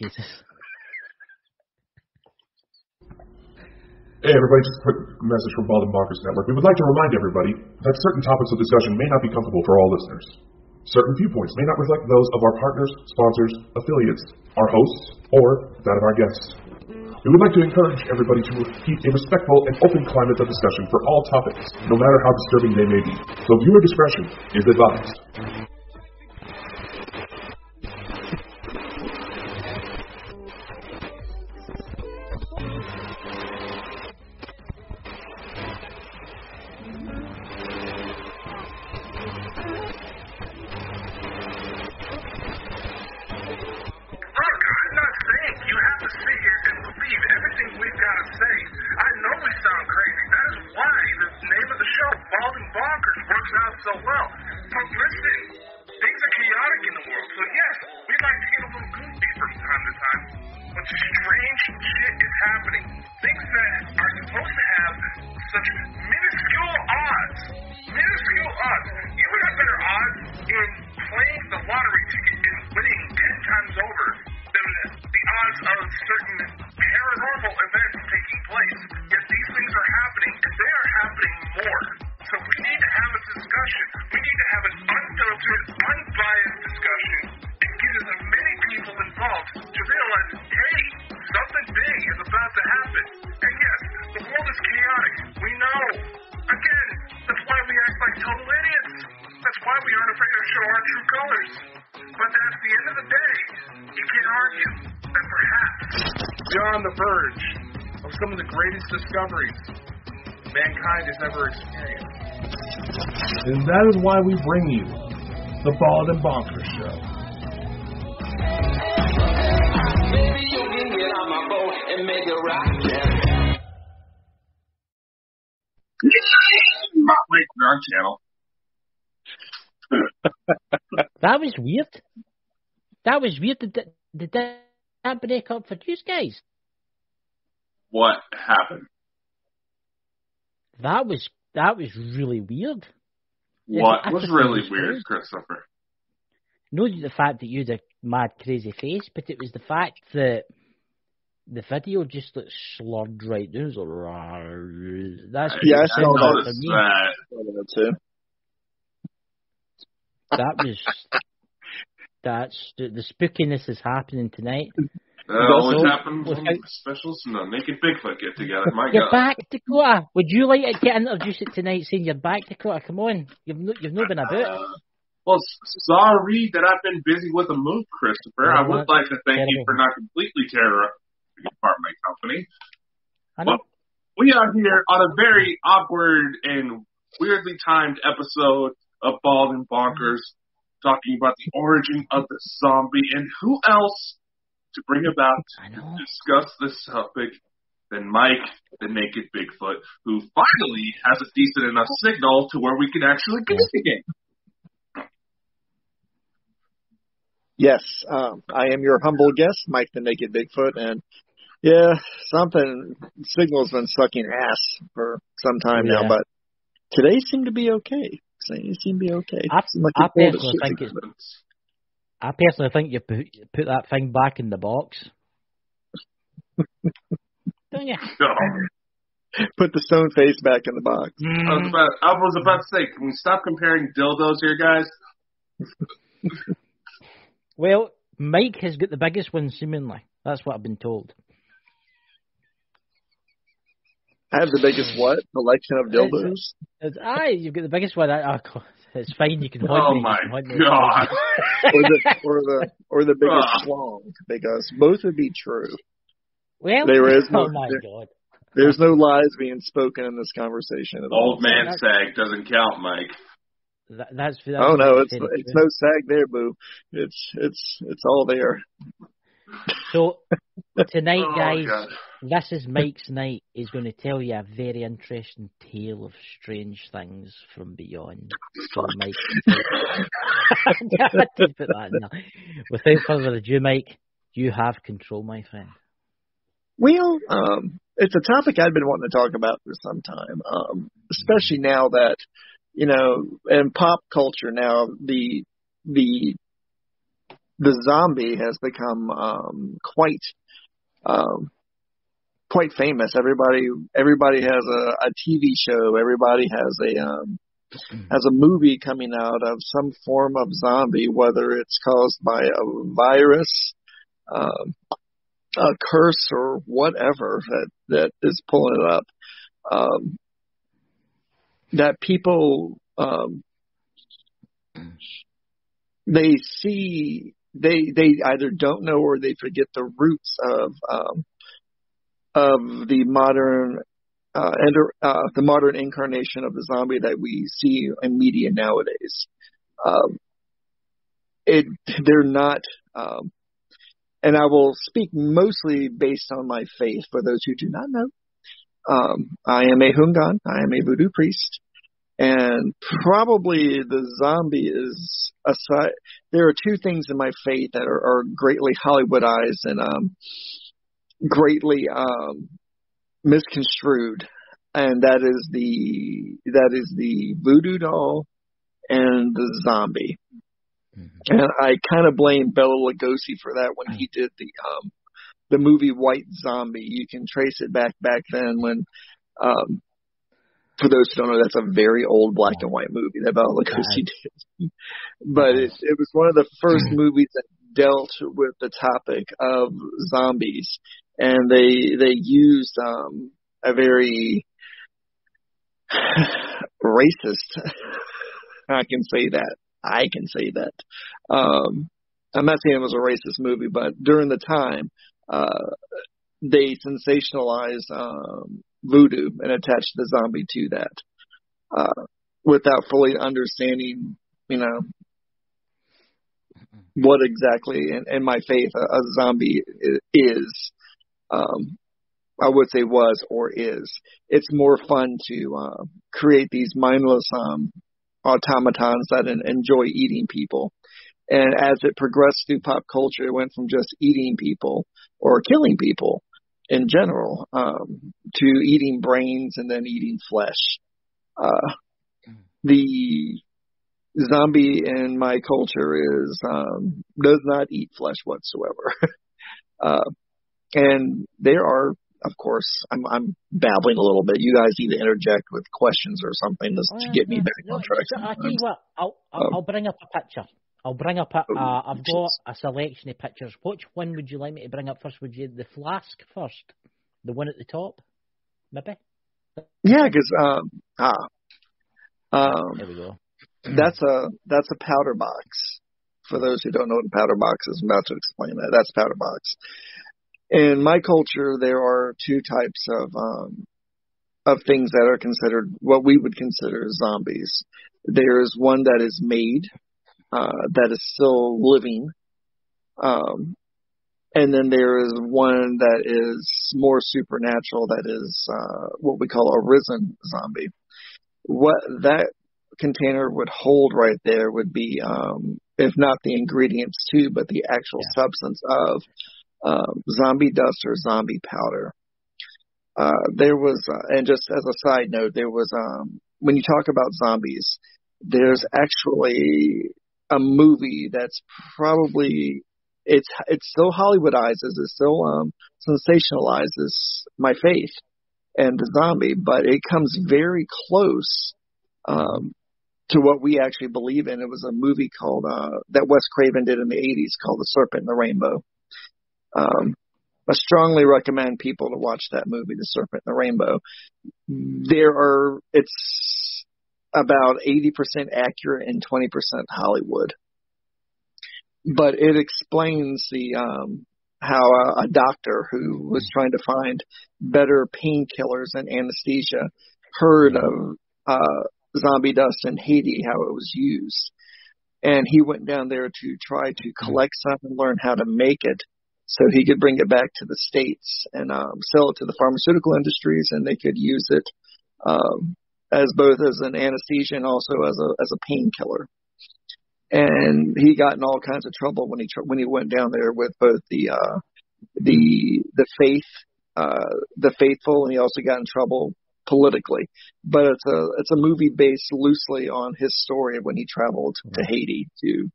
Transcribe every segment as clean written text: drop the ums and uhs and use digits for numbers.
Jesus. Hey everybody, just a quick message from Bald and Bonkers Network. We would like to remind everybody that certain topics of discussion may not be comfortable for all listeners. Certain viewpoints may not reflect those of our partners, sponsors, affiliates, our hosts, or that of our guests. We would like to encourage everybody to keep a respectful and open climate of discussion for all topics, no matter how disturbing they may be. So viewer discretion is advised. Discoveries mankind has ever experienced. And that is why we bring you the Bald and Bonkers Show. Baby, you can get on my boat and make it rock. Wait, wrong channel. That was weird. That was weird. Did that break up for you guys? What happened? That was really weird. What was really weird, Christopher? Not the fact that you had a mad crazy face, but it was the fact that the video just looked slurred right down. That's I noticed that too. That's the spookiness is happening tonight. Always happens when specials and the Naked Bigfoot get together. My you're God. Back, Dakota. Would you like to get introduced it tonight saying you're back, Dakota? Come on. You've not been about. Well, sorry that I've been busy with a move, Christopher. I would like to thank you for not completely tearing apart my company. I know. But we are here on a very awkward and weirdly timed episode of Bald and Bonkers, talking about the origin of the zombie and who else to bring about to discuss this topic than Mike, the Naked Bigfoot, who finally has a decent enough signal to where we can actually communicate. Yes, I am your humble guest, Mike, the Naked Bigfoot, and yeah, signal's been sucking ass for some time now, but today seemed to be okay. I personally think you put that thing back in the box. Don't you? Put the stone face back in the box. I was about to say, can we stop comparing dildos here, guys? Well, Mike has got the biggest one, seemingly. That's what I've been told. I have the biggest what? Collection of dildos? You've got the biggest one. It's fine, you can haunt me. Oh my God. or the biggest schlong, because both would be true. Well, God. There's no lies being spoken in this conversation at all. Old man sag doesn't count, Mike. That's oh no, it's no sag there, boo. It's all there. So tonight, guys, this is Mike's night. He's going to tell you a very interesting tale of strange things from beyond. So Mike, without further ado, Mike, you have control, my friend. Well, it's a topic I've been wanting to talk about for some time, especially now that, you know, in pop culture now, the the zombie has become quite famous. Everybody has a TV show. Everybody has a movie coming out of some form of zombie, whether it's caused by a virus, a curse, or whatever that is pulling it up. That people they either don't know or they forget the roots of the modern incarnation of the zombie that we see in media nowadays. They're not, and I will speak mostly based on my faith for those who do not know. I am a Hungan. I am a voodoo priest. And probably the zombie is aside. There are two things in my faith that are greatly Hollywoodized and greatly misconstrued, and that is the voodoo doll and the zombie. Mm-hmm. And I kind of blame Bela Lugosi for that when he did the movie White Zombie. You can trace it back then when. For those who don't know, that's a very old black and white movie that Bela Lugosi did. But it was one of the first movies that dealt with the topic of zombies, and they used a very racist. I can say that. I'm not saying it was a racist movie, but during the time, they sensationalized voodoo and attached the zombie to that, without fully understanding, what exactly in my faith a zombie is. I would say was or is. It's more fun to create these mindless automatons that enjoy eating people. And as it progressed through pop culture, it went from just eating people or killing people in general, to eating brains and then eating flesh. The zombie in my culture does not eat flesh whatsoever. And there are, of course, I'm babbling a little bit. You guys need to interject with questions or something to get me back on track. I'll tell you what, I'll bring up a picture. I've got a selection of pictures. Which one would you like me to bring up first? Would you the flask first? The one at the top? Maybe? Yeah, because there we go. That's a powder box. For those who don't know what a powder box is, I'm about to explain that. That's a powder box. In my culture, there are two types of things that are considered what we would consider zombies. There is one that is made, that is still living, and then there is one that is more supernatural, that is what we call a risen zombie. What that container would hold right there would be, if not the ingredients too, but the actual substance of zombie dust or zombie powder. There was, and just as a side note, there was, when you talk about zombies, there's actually a movie that's probably, it's still Hollywoodizes, it still sensationalizes my faith and the zombie, but it comes very close to what we actually believe in. It was a movie called that Wes Craven did in the 80s called The Serpent and the Rainbow. I strongly recommend people to watch that movie, The Serpent and the Rainbow. It's about 80% accurate and 20% Hollywood. But it explains how a doctor who was trying to find better painkillers and anesthesia heard of zombie dust in Haiti, how it was used. And he went down there to try to collect some and learn how to make it so he could bring it back to the States and sell it to the pharmaceutical industries, and they could use it as both as an anesthesia and also as a painkiller. And he got in all kinds of trouble when he went down there with both the faithful, and he also got in trouble politically. But it's a movie based loosely on his story of when he traveled to Haiti to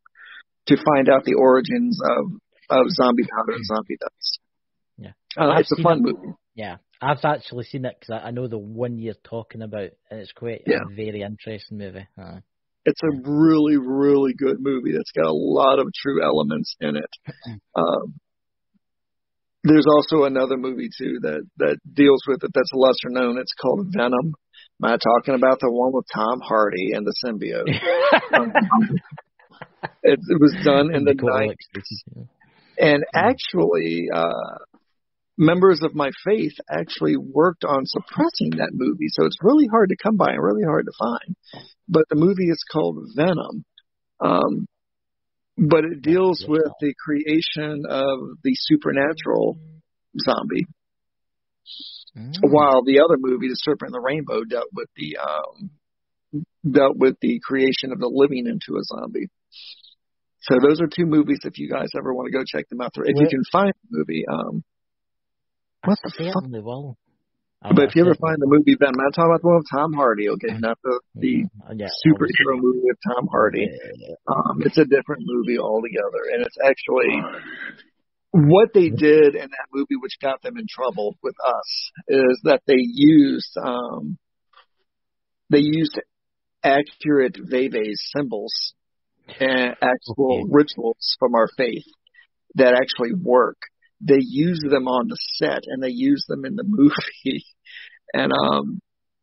to find out the origins of zombie powder and zombie dust. Yeah, it's a fun movie. Yeah, I've actually seen it because I know the one you're talking about, and it's quite a very interesting movie. It's a really, really good movie that's got a lot of true elements in it. There's also another movie too that deals with it that's lesser known. It's called Venom. Am I talking about the one with Tom Hardy and the symbiote? It was done in the 90s. And actually, members of my faith actually worked on suppressing that movie. So it's really hard to come by and really hard to find. But the movie is called Venom. But it deals with the creation of the supernatural zombie. While the other movie, The Serpent and the Rainbow, dealt with the creation of the living into a zombie. So those are two movies if you guys ever want to go check them out. If you can find the movie, what the fuck? Will. But if you ever find the movie Venom, I'm talking about the one with Tom Hardy, okay, not the superhero movie with Tom Hardy. It's a different movie altogether, and it's actually what they did in that movie, which got them in trouble with us, is that they used accurate Veve symbols and actual rituals from our faith that actually work. They use them on the set and they use them in the movie. And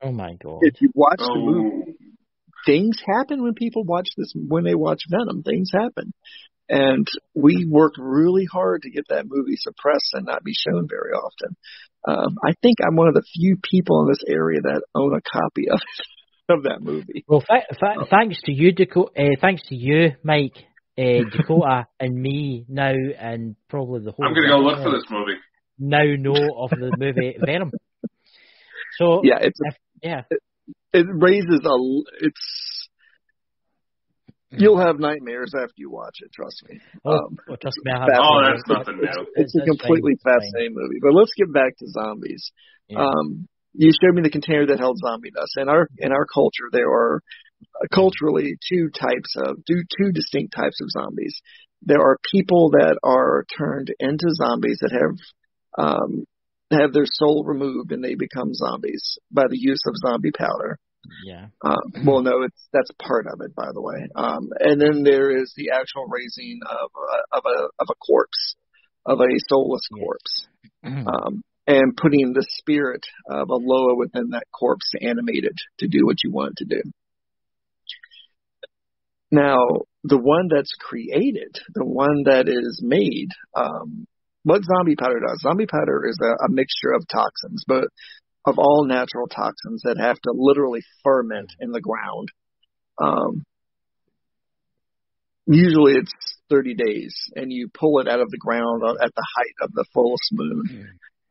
oh my god! If you watch the movie, things happen when people watch this. When they watch Venom, things happen. And we worked really hard to get that movie suppressed and not be shown very often. I think I'm one of the few people in this area that own a copy of that movie. Well, thanks to you, thanks to you, Mike, Dakota, and me now, and probably the whole. I'm going to go look for this movie. Now know of the movie Venom. So yeah, it raises you'll have nightmares after you watch it. Trust me. Trust me. That's nothing new. It's a completely fascinating movie. But let's get back to zombies. Yeah. You showed me the container that held zombie dust. In our culture, there are culturally two distinct types of zombies. There are people that are turned into zombies that have their soul removed and they become zombies by the use of zombie powder. Yeah. Well, no, that's part of it, by the way. And then there is the actual raising of a corpse, of a soulless corpse, and putting the spirit of a Loa within that corpse to animate it to do what you want it to do. Now, the one that's created, the one that is made, what zombie powder does? Zombie powder is a mixture of toxins, but of all natural toxins that have to literally ferment in the ground. Usually it's 30 days, and you pull it out of the ground at the height of the fullest moon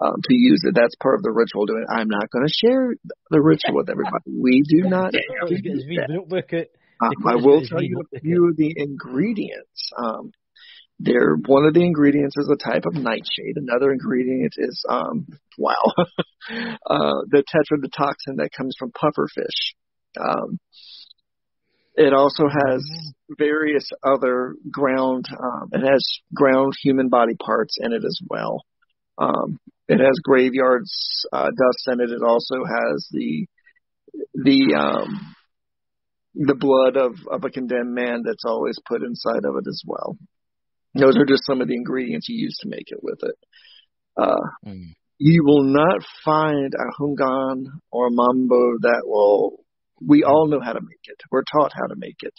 to use it. That's part of the ritual. I'm not going to share the ritual with everybody. We do not do that. I will tell you a few of the ingredients. One of the ingredients is a type of nightshade. Another ingredient is, the tetrodotoxin that comes from pufferfish. It also has various other it has ground human body parts in it as well. It has graveyards dust in it. It also has the blood of a condemned man that's always put inside of it as well. Those are just some of the ingredients you use to make it with it. You will not find a hungan or a mambo that will. We all know how to make it. We're taught how to make it.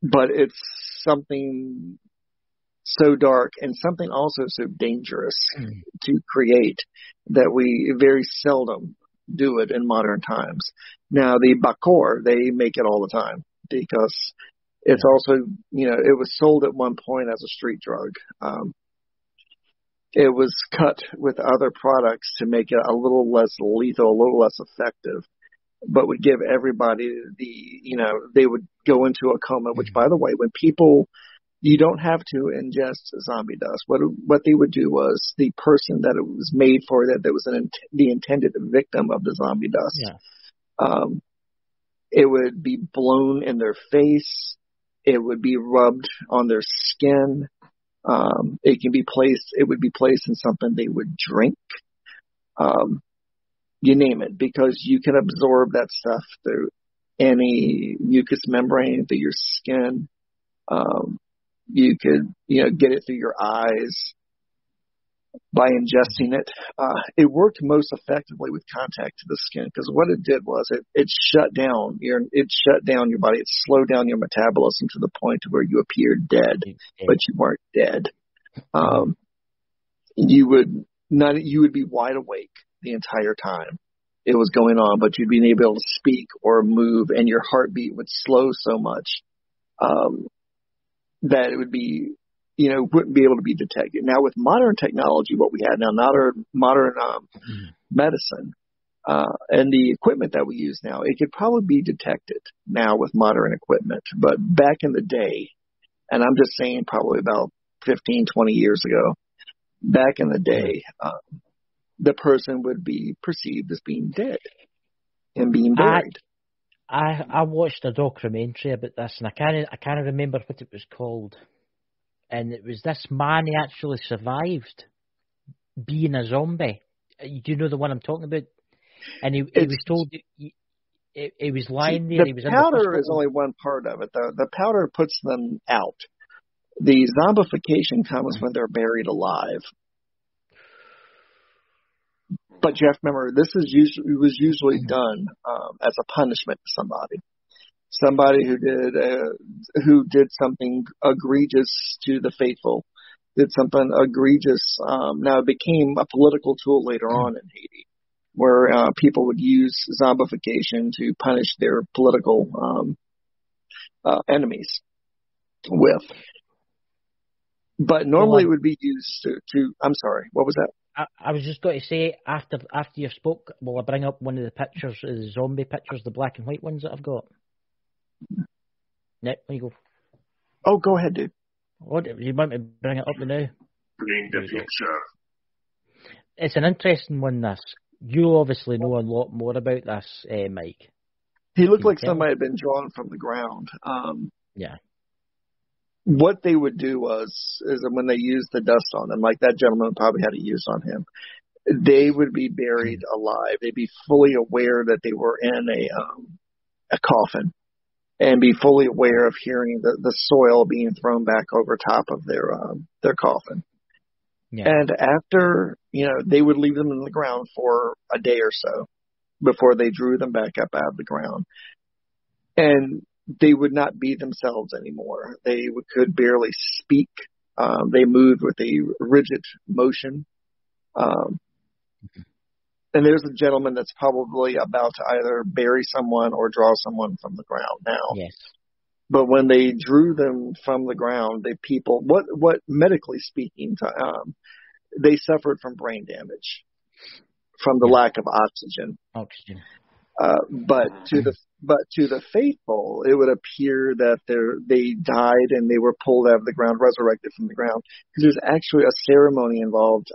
But it's something so dark and something also so dangerous to create that we very seldom do it in modern times. Now, the bakor, they make it all the time because it's also, it was sold at one point as a street drug. It was cut with other products to make it a little less lethal, a little less effective, but would give everybody they would go into a coma, which, by the way, when people, you don't have to ingest zombie dust. What they would do was the person that it was made for, that was the intended victim of the zombie dust. It would be blown in their face. It would be rubbed on their skin. It would be placed in something they would drink. You name it, because you can absorb that stuff through any mucous membrane, through your skin. You could, get it through your eyes by ingesting it. It worked most effectively with contact to the skin, because what it did was it shut down your body. It slowed down your metabolism to the point to where you appeared dead, but you weren't dead. You would be wide awake the entire time it was going on, but you'd be able to speak or move, and your heartbeat would slow so much that it would be, wouldn't be able to be detected. Now, with modern technology, what we have now, modern medicine, and the equipment that we use now, it could probably be detected now with modern equipment. But back in the day, and I'm just saying probably about 15, 20 years ago, back in the day, the person would be perceived as being dead and being buried. I watched a documentary about this, and I can't remember what it was called. And it was this man, he actually survived being a zombie. Do you know the one I'm talking about? And he was told he was lying there. The powder is only one part of it, though. The powder puts them out. The zombification comes when they're buried alive. But you have to remember, was usually done as a punishment to somebody. Somebody who did something egregious to the faithful, did something egregious. Now it became a political tool later on in Haiti, where people would use zombification to punish their political enemies with. But normally it would be used to. I'm sorry, what was that? I was just going to say, after you spoke, will I bring up one of the pictures, the zombie pictures, the black and white ones that I've got? No, there you go. Oh, go ahead, dude. What, you want me to bring it up now? Bring the picture. It's an interesting one, this. You obviously know a lot more about this, Mike. He looked like somebody had been drawn from the ground. Yeah. What they would do is when they used the dust on him, like that gentleman probably had it used on him, they would be buried alive. They'd be fully aware that they were in a coffin, and be fully aware of hearing the soil being thrown back over top of their coffin. Yeah. And after, they would leave them in the ground for a day or so before they drew them back up out of the ground. And they would not be themselves anymore. They could barely speak. They moved with a rigid motion. And there's a gentleman that's probably about to either bury someone or draw someone from the ground now. Yes. But when they drew them from the ground, what medically speaking, they suffered from brain damage from the lack of oxygen. But to the faithful, it would appear that they died and they were pulled out of the ground, resurrected from the ground. Because there's actually a ceremony involved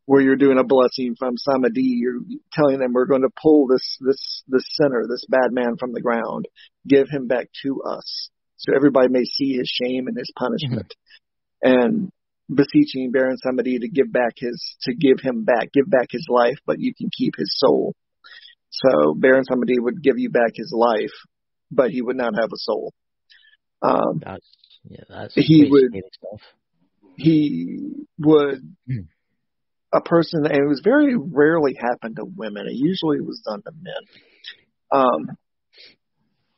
where you're doing a blessing from Samadhi. You're telling them, we're going to pull this sinner, this bad man from the ground, give him back to us, so everybody may see his shame and his punishment, and beseeching Baron Samadhi to give back his life, but you can keep his soul. So Baron Samadhi would give you back his life, but he would not have a soul. He would. A person, and it was very rarely happened to women. It usually was done to men.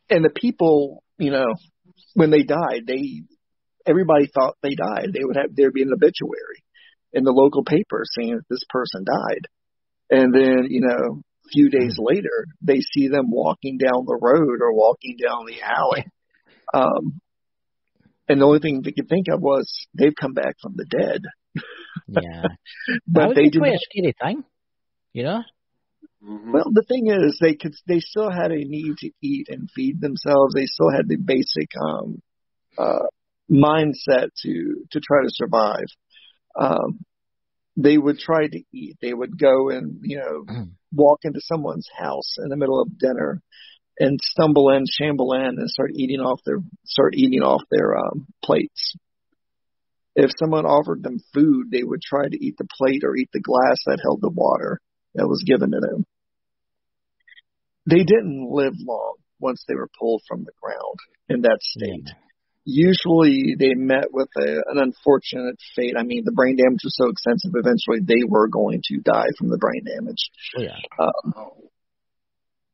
And the people, when they died, everybody thought they died. There'd be an obituary in the local paper saying that this person died. And then, a few days later, they see them walking down the road or walking down the alley. And the only thing they could think of was they've come back from the dead. Yeah. But they did quite a scary thing, Well, the thing is, they still had a need to eat and feed themselves. They still had the basic mindset to try to survive. They would try to eat. They would go and walk into someone's house in the middle of dinner and shamble in, and start eating off their plates. If someone offered them food, they would try to eat the plate or eat the glass that held the water that was given to them. They didn't live long once they were pulled from the ground in that state. Yeah. Usually they met with an unfortunate fate. I mean, the brain damage was so extensive, eventually they were going to die from the brain damage. Oh, yeah.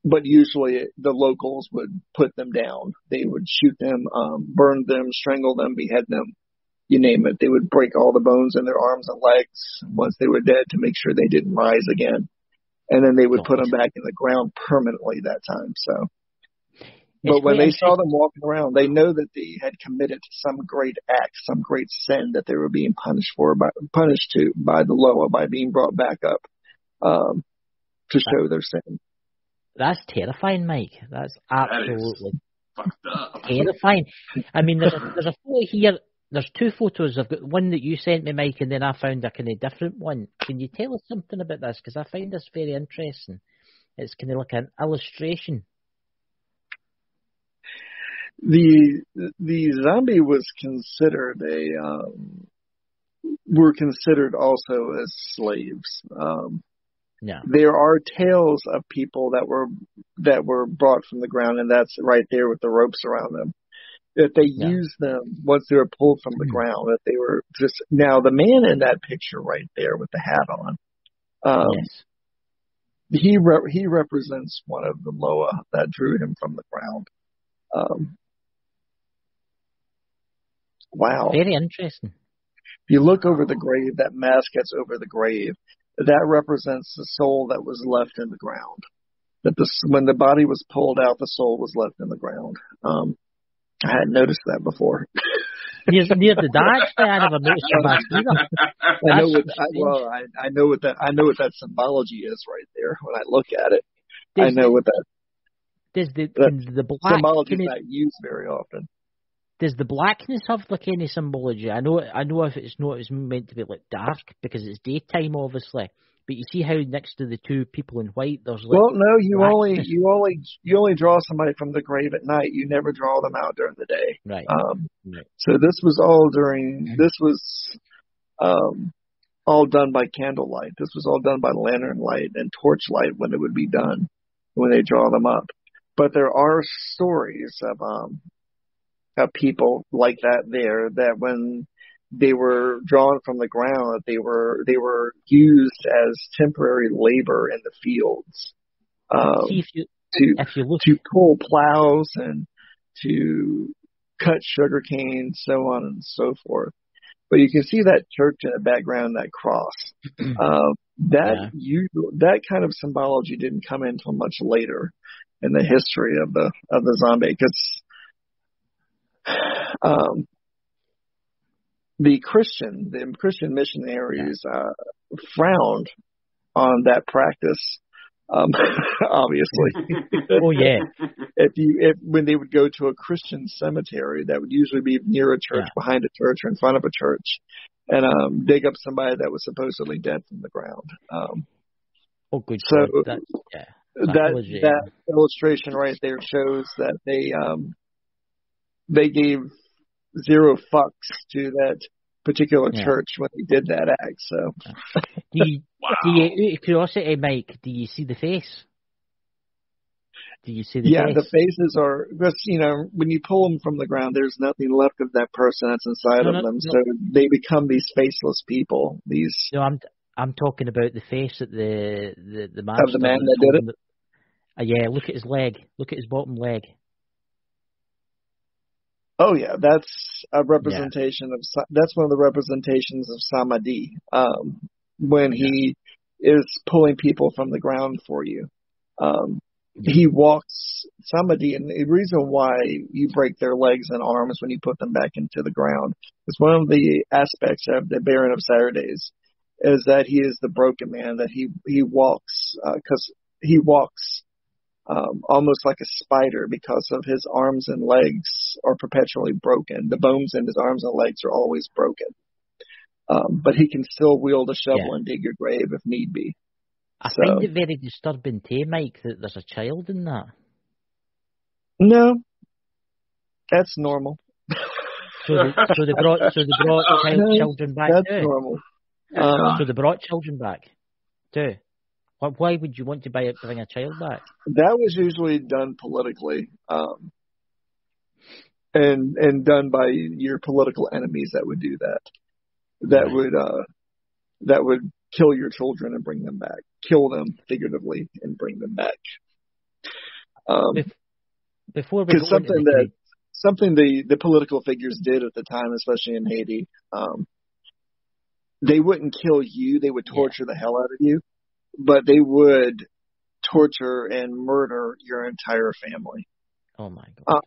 But usually the locals would put them down. They would shoot them, burn them, strangle them, behead them, you name it. They would break all the bones in their arms and legs once they were dead to make sure they didn't rise again. And then they would put them back in the ground permanently that time. So, but when they saw them walking around, they know that they had committed some great act, some great sin that they were being punished by the Loa, by being brought back up to show their sin. That's terrifying, Mike. That's absolutely fucked up. Terrifying. I mean, there's a photo here. There's two photos. I've got one that you sent me, Mike, and then I found a kind of different one. Can you tell us something about this? Because I find this very interesting. It's kind of like an illustration. The zombie was considered were considered also as slaves. Yeah. There are tales of people that were brought from the ground, and that's right there with the ropes around them. That they used them once they were pulled from the ground. That they were just now the man in that picture right there with the hat on. Yes. He represents one of the Loa that drew him from the ground. Wow. Very interesting. If you look over the grave, that mask that's over the grave, that represents the soul that was left in the ground. When the body was pulled out, the soul was left in the ground. I hadn't noticed that before. Near the Dutch, I never noticed the mask either. I know what that symbology is right there. When I look at it, I know what that. Does the black symbology is not used very often? Does the blackness have like any symbology? I know if it's not, it's meant to be like dark because it's daytime, obviously. But you see how next to the two people in white, there's like. Well, no, you only draw somebody from the grave at night. You never draw them out during the day. Right. Right. So this was all during. This was all done by candlelight. This was all done by lantern light and torchlight when it would be done, when they draw them up. But there are stories of people like that when they were drawn from the ground, that they were used as temporary labor in the fields to pull plows and to cut sugar cane, so on and so forth. But you can see that church in the background, that cross. That kind of symbology didn't come in until much later in the history of the zombie, because the Christian missionaries frowned on that practice. Obviously. Oh yeah. When they would go to a Christian cemetery, that would usually be near a church, behind a church, or in front of a church, and dig up somebody that was supposedly dead from the ground. Oh, good. So that illustration right there shows that they gave zero fucks to that particular church when they did that act. So, do you, curiosity, Mike, do you see the face? Do you see the face? Yeah, the faces are just, when you pull them from the ground, there's nothing left of that person that's inside of them. So they become these faceless people. No, I'm talking about the face that the man of the man that did it. Yeah, look at his leg. Look at his bottom leg. Oh yeah, that's a representation of. That's one of the representations of Samadhi. When he is pulling people from the ground for you, he walks Samadhi, and the reason why you break their legs and arms when you put them back into the ground is one of the aspects of the Baron of Saturdays is that he is the broken man. That he walks because he walks. Almost like a spider, because of his arms and legs are perpetually broken. The bones in his arms and legs are always broken. But he can still wield a shovel and dig your grave if need be. I find it very disturbing too, Mike, that there's a child in that. No, that's normal. So they brought No, children back that's too. normal. So they brought children back too. Why would you want to bring a child back? That was usually done politically, and done by your political enemies that would do that. That would kill your children and bring them back. Kill them figuratively and bring them back. Before we go Something the political figures did at the time, especially in Haiti, they wouldn't kill you. They would torture the hell out of you, but they would torture and murder your entire family. Oh my God.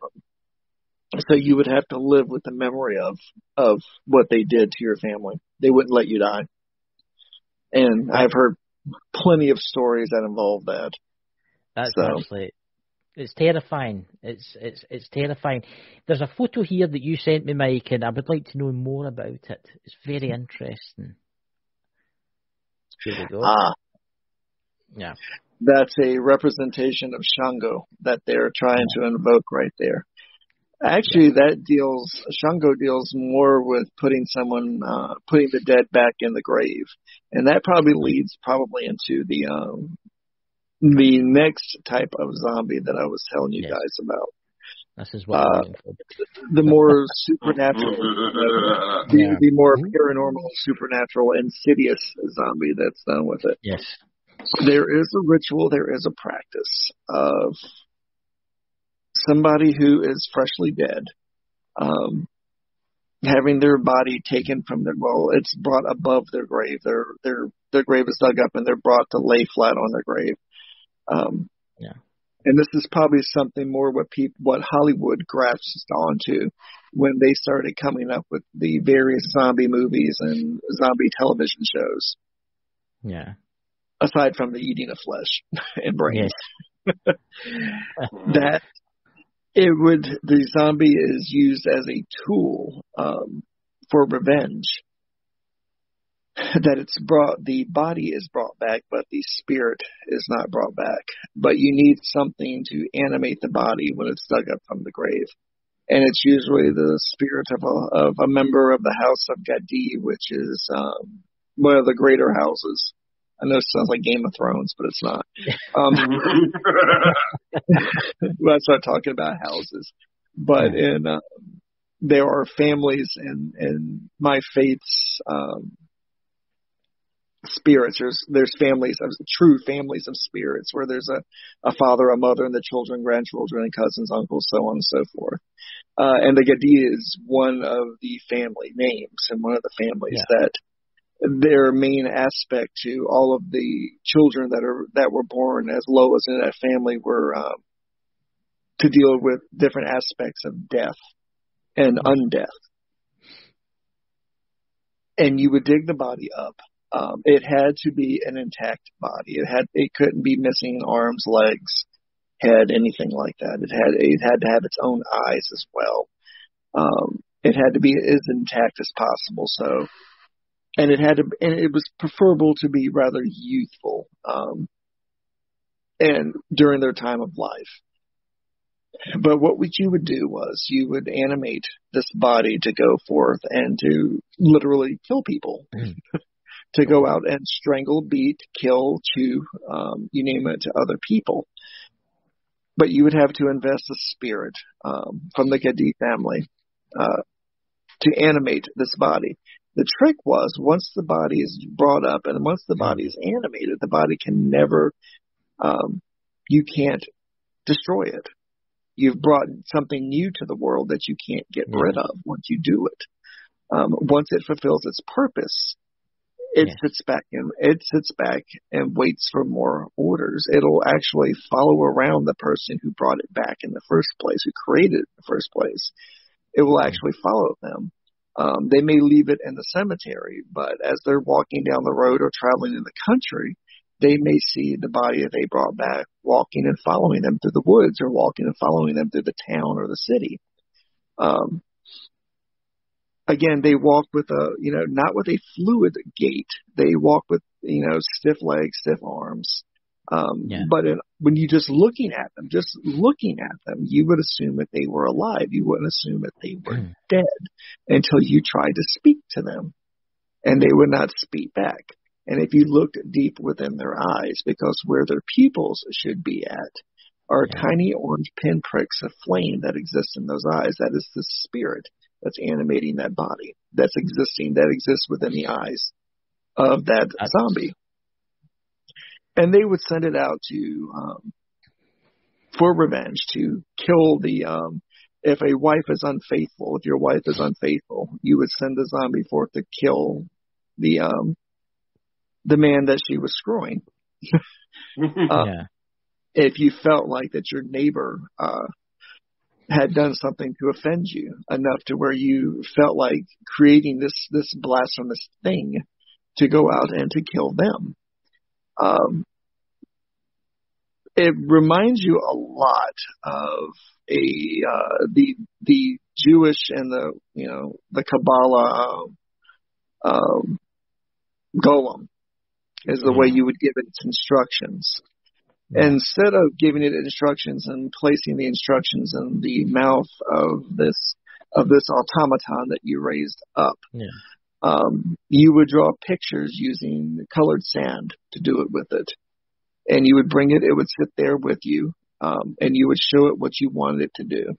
So you would have to live with the memory of what they did to your family. They wouldn't let you die. And I've heard plenty of stories that involve that. That's actually, it's terrifying. It's terrifying. There's a photo here that you sent me, Mike, and I would like to know more about it. It's very interesting. Here we go. Yeah. That's a representation of Shango that they're trying to invoke right there. Actually, Shango deals more with putting the dead back in the grave. And that probably leads into the next type of zombie that I was telling you guys about. This is what I'm looking for. The more supernatural, the more paranormal, supernatural, insidious zombie that's done with it. Yes. There is a ritual, there is a practice of somebody who is freshly dead, having their body taken from it's brought above their grave. Their grave is dug up and they're brought to lay flat on their grave. And this is probably something more what Hollywood grasped onto when they started coming up with the various zombie movies and zombie television shows. Yeah. Aside from the eating of flesh and brains. Yes. The zombie is used as a tool for revenge. That the body is brought back, but the spirit is not brought back. But you need something to animate the body when it's dug up from the grave. And it's usually the spirit of a member of the House of Gadi, which is one of the greater houses. I know it sounds like Game of Thrones, but it's not. When I start talking about houses. But there are families in my faith's spirits. There's families of true families of spirits where there's a father, a mother, and the children, grandchildren, and cousins, uncles, so on and so forth. And the Gadi is one of the family names and one of the families that their main aspect to all of the children that were born as low as in that family were to deal with different aspects of death and undeath. And you would dig the body up. It had to be an intact body. It couldn't be missing arms, legs, head, anything like that. It had to have its own eyes as well. It had to be as intact as possible. So. And it was preferable to be rather youthful, and during their time of life. But what you would do was you would animate this body to go forth and to literally kill people, to go out and strangle, beat, kill, chew, you name it, to other people. But you would have to invest a spirit from the Gadi family to animate this body. The trick was once the body is brought up and once the body is animated, the body can never, you can't destroy it. You've brought something new to the world that you can't get rid of once you do it. Once it fulfills its purpose, it sits back and waits for more orders. It'll actually follow around the person who brought it back in the first place, who created it in the first place. It will actually follow them. They may leave it in the cemetery, but as they're walking down the road or traveling in the country, they may see the body that they brought back walking and following them through the woods or walking and following them through the town or the city. Again, they walk with not with a fluid gait. They walk with, stiff legs, stiff arms, But when you just looking at them, you would assume that they were alive. You wouldn't assume that they were dead until you tried to speak to them, and they would not speak back. And if you looked deep within their eyes, because where their pupils should be at are tiny orange pinpricks of flame that exist in those eyes. That is the spirit that's animating that body, that exists within the eyes of that zombie. And they would send it out to for revenge, to kill if a wife is unfaithful, if your wife is unfaithful, you would send the zombie forth to kill the man that she was screwing. If you felt like that your neighbor had done something to offend you enough to where you felt like creating this blasphemous thing to go out and to kill them. It reminds you a lot of the Jewish and the Kabbalah golem is the way you would give it its instructions. Instead of giving it instructions and placing the instructions in the mouth of this automaton that you raised up, you would draw pictures using colored sand to do it with it. And you would bring it, it would sit there with you, and you would show it what you wanted it to do.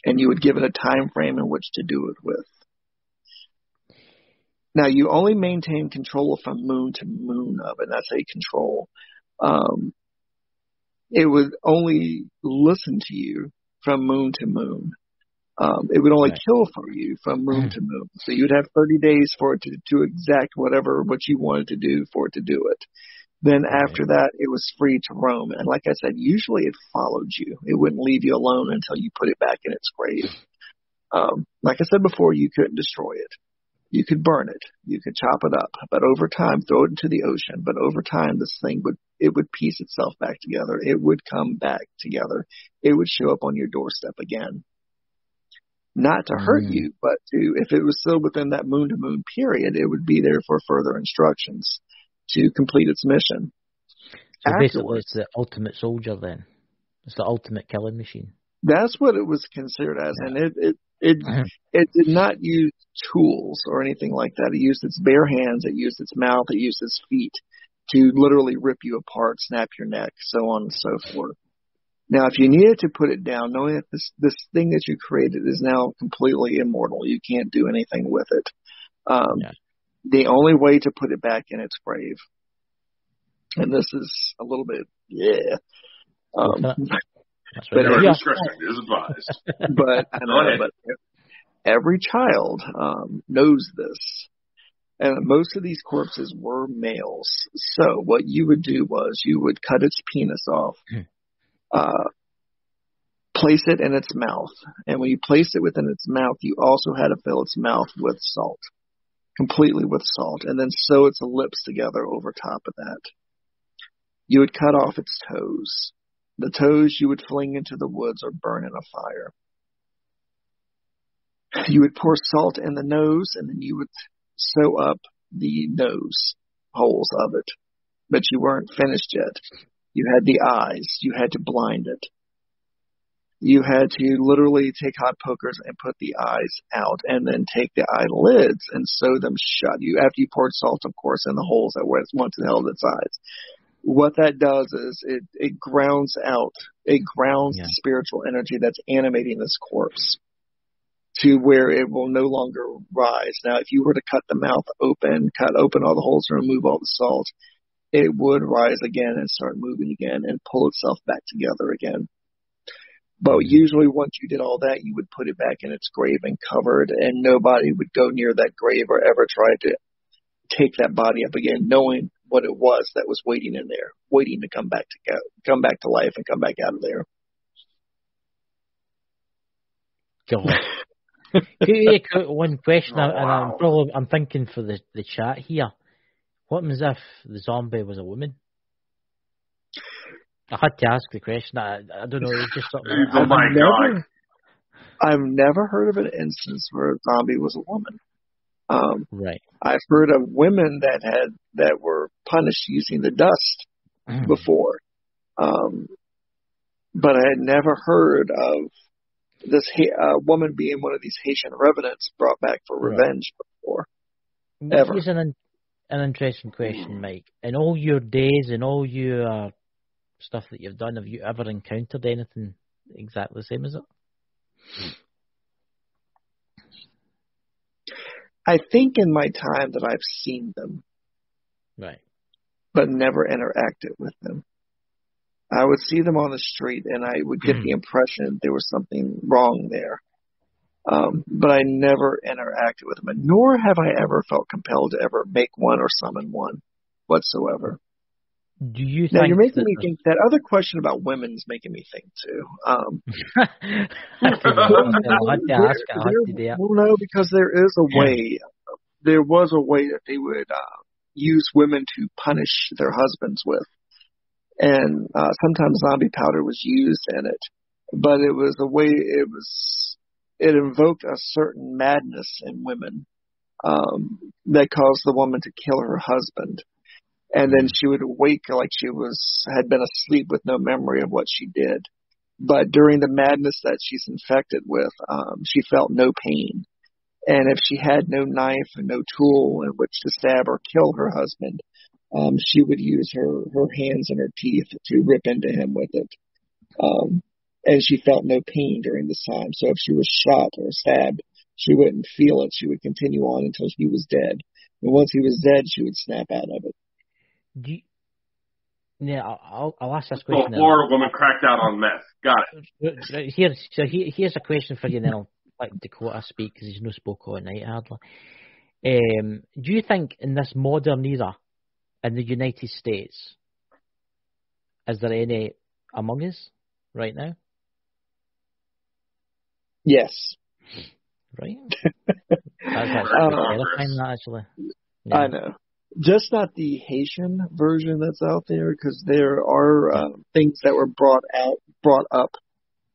And you would give it a time frame in which to do it with. Now, you only maintain control from moon to moon of it. That's a control. It would only listen to you from moon to moon. It would only kill for you from moon to moon. So you'd have 30 days for it to exact what you wanted to do for it to do it. Then after that, it was free to roam. And like I said, usually it followed you. It wouldn't leave you alone until you put it back in its grave. Like I said before, you couldn't destroy it. You could burn it. You could chop it up. But over time, throw it into the ocean. But over time, this thing would piece itself back together. It would come back together. It would show up on your doorstep again. Not to hurt you, but if it was still within that moon-to-moon period, it would be there for further instructions to complete its mission. So basically, it's the ultimate soldier then. It's the ultimate killing machine. That's what it was considered as, and it did not use tools or anything like that. It used its bare hands, it used its mouth, it used its feet to literally rip you apart, snap your neck, so on and so forth. Now, if you needed to put it down, knowing that this thing that you created is now completely immortal, you can't do anything with it. The only way to put it back in its grave, and this is a little bit, but discretion is advised. But I know, but every child knows this, and most of these corpses were males. So what you would do was you would cut its penis off, place it in its mouth, and when you placed it within its mouth, you also had to fill its mouth with salt. Completely with salt, and then sew its lips together over top of that. You would cut off its toes. The toes you would fling into the woods or burn in a fire. You would pour salt in the nose, and then you would sew up the nose holes of it. But you weren't finished yet. You had the eyes. You had to blind it. You had to literally take hot pokers and put the eyes out, and then take the eyelids and sew them shut. After you poured salt, of course, in the holes that once held its eyes. What that does is it grounds out, the spiritual energy that's animating this corpse to where it will no longer rise. Now, if you were to cut the mouth open, cut open all the holes and remove all the salt, it would rise again and start moving again and pull itself back together again. But usually once you did all that, you would put it back in its grave and cover it, and nobody would go near that grave or ever try to take that body up again, knowing what it was that was waiting in there, waiting to come back to life and come back out of there. God. One question, and I'm thinking for the chat here. What happens if the zombie was a woman? I had to ask the question. I don't know. It's just something. Oh my God! I've never heard of an instance where a zombie was a woman. Right. I've heard of women that were punished using the dust before. But I had never heard of this woman being one of these Haitian revenants brought back for revenge before. Ever. Here's an interesting question, Mike. In all your days and all your stuff that you've done, have you ever encountered anything exactly the same as it? I think in my time that I've seen them. Right. But never interacted with them. I would see them on the street and I would get the impression there was something wrong there. But I never interacted with them, nor have I ever felt compelled to ever make one or summon one whatsoever. Do you now think you're making me think that other question about women's making me think too. No, because there is a way. There was a way that they would use women to punish their husbands with, and sometimes zombie powder was used in it. But it was the way it invoked a certain madness in women that caused the woman to kill her husband. And then she would wake like she had been asleep with no memory of what she did. But during the madness that she's infected with, she felt no pain. And if she had no knife and no tool in which to stab or kill her husband, she would use her hands and her teeth to rip into him with it. And she felt no pain during this time. So if she was shot or stabbed, she wouldn't feel it. She would continue on until he was dead. And once he was dead, she would snap out of it. I'll ask this question. So, Florida woman cracked out on meth. Got it. Here's a question for you, and then I'll let Dakota speak because he's no spoke all night hardly. Do you think in this modern era in the United States, is there any among us right now? Yes. Right. That's terrifying, that actually. Yeah. I know. Just not the Haitian version that's out there, because there are things that were brought up,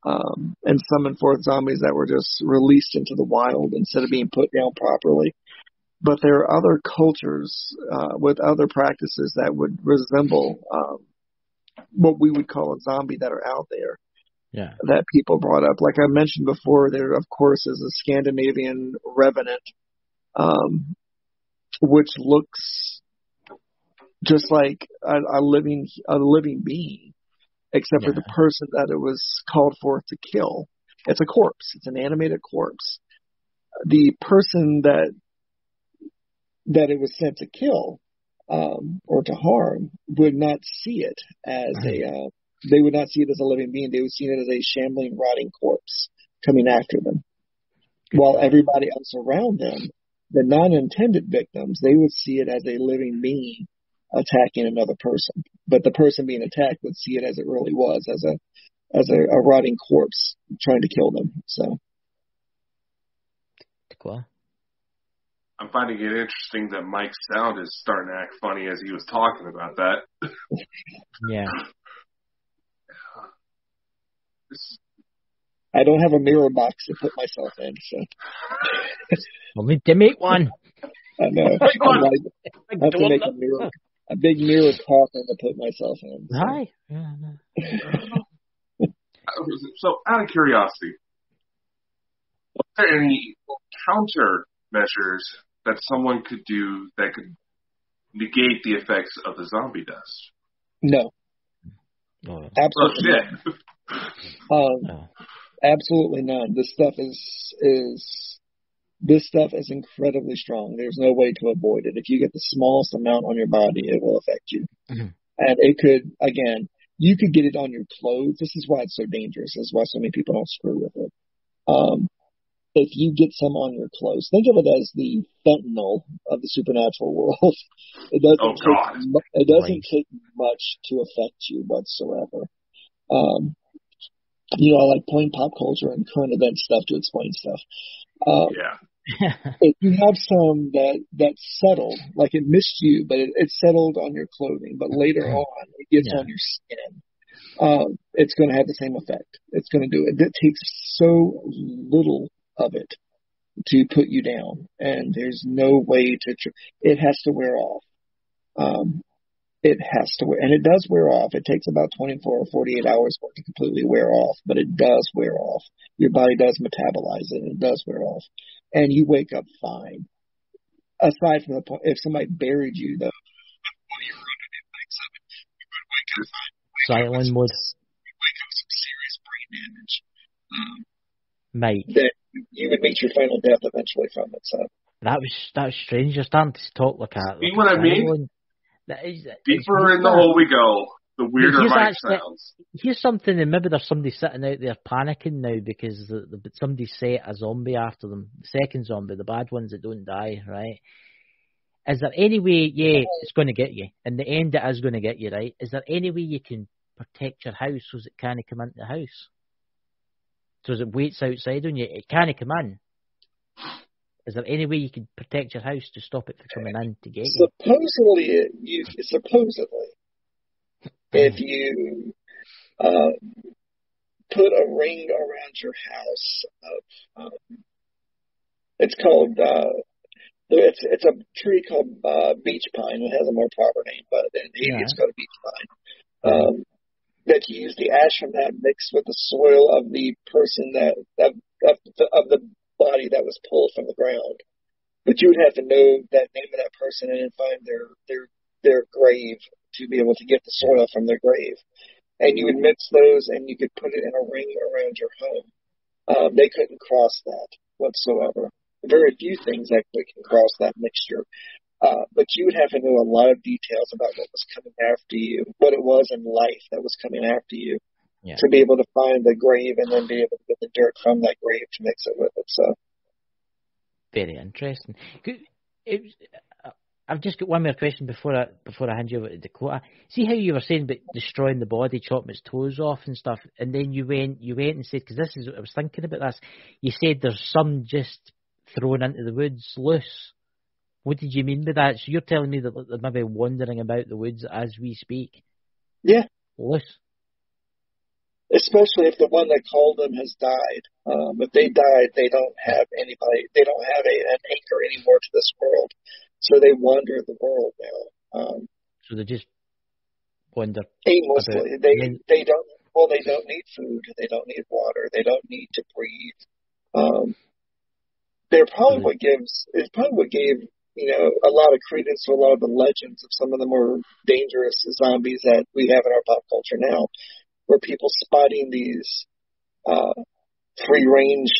and summoned forth zombies that were just released into the wild instead of being put down properly. But there are other cultures with other practices that would resemble what we would call a zombie that are out there. Yeah. That people brought up. Like I mentioned before, there of course is a Scandinavian revenant, which looks just like a living being, except for the person that it was called forth to kill. It's a corpse. It's an animated corpse. The person that it was sent to kill or to harm would not see it as they would not see it as a living being. They would see it as a shambling, rotting corpse coming after them. While everybody else around them, the non-intended victims, they would see it as a living being attacking another person. But the person being attacked would see it as it really was, as a rotting corpse trying to kill them. So. Cool. I'm finding it interesting that Mike's sound is starting to act funny as he was talking about that. Yeah. I don't have a mirror box to put myself in, so. We'll need to make one. I know. I have to make a big mirror coffin to put myself in. So. Hi. So, out of curiosity, are there any countermeasures that someone could do that could negate the effects of the zombie dust? No. Absolutely. No. Absolutely none. This stuff is incredibly strong. There's no way to avoid it. If you get the smallest amount on your body, it will affect you. Mm-hmm. And it could, again, you could get it on your clothes. This is why it's so dangerous. This is why so many people don't screw with it. If you get some on your clothes, think of it as the fentanyl of the supernatural world. It doesn't take much to affect you whatsoever. I like playing pop culture and current event stuff to explain stuff. If you have some that's settled, like it missed you, but it settled on your clothing, but later on it gets on your skin, it's going to have the same effect. It's going to do it. It takes so little of it to put you down, and there's no way to. It has to wear off. It has to wear, and it does wear off. It takes about 24 or 48 hours for it to completely wear off, but it does wear off. Your body does metabolize it, and it does wear off. And you wake up fine. Aside from the point, if somebody buried you, though, while you were under the effects of it, you would wake up fine. Silent mode. You wake up with some serious brain damage. Mike. That you would meet your final death eventually from it. So that was strange. You're starting to talk like a. See what I mean? Deeper in the hole we go, the weirder Mike sounds. Here's something, and maybe there's somebody sitting out there panicking now because somebody set a zombie after them. The second zombie, the bad ones that don't die, right? Is there any way, it's going to get you. In the end, it is going to get you, right? Is there any way you can protect your house so it can't come into the house? So as it waits outside on you, it can't come in. Is there any way you can protect your house to stop it from coming in to get you? Supposedly, if you put a ring around your house of, it's called, it's a tree called beach pine. It has a more proper name, but in Haiti it's called beach pine. That you use the ash from that mixed with the soil of the person of the body that was pulled from the ground. But you would have to know that name of that person and find their grave to be able to get the soil from their grave. And you would mix those and you could put it in a ring around your home. They couldn't cross that whatsoever. Very few things actually can cross that mixture. But you would have to know a lot of details about what was coming after you, what it was in life that was coming after you, to be able to find the grave and then be able to get the dirt from that grave to mix it with it. So, very interesting. I've just got one more question before I hand you over to Dakota. See how you were saying about destroying the body, chopping its toes off and stuff, and then you went and said, because this is I was thinking about this. You said there's some just thrown into the woods loose. What did you mean by that? So you're telling me that they're maybe wandering about the woods as we speak? Yeah. Loose. Especially if the one that called them has died. If they died, they don't have anybody. They don't have an anchor anymore to this world, so they wander the world now. So they just wander aimlessly. They don't. Well, they don't need food. They don't need water. They don't need to breathe. They're probably what gave a lot of credence to a lot of the legends of some of the more dangerous zombies that we have in our pop culture now, were people spotting these free-range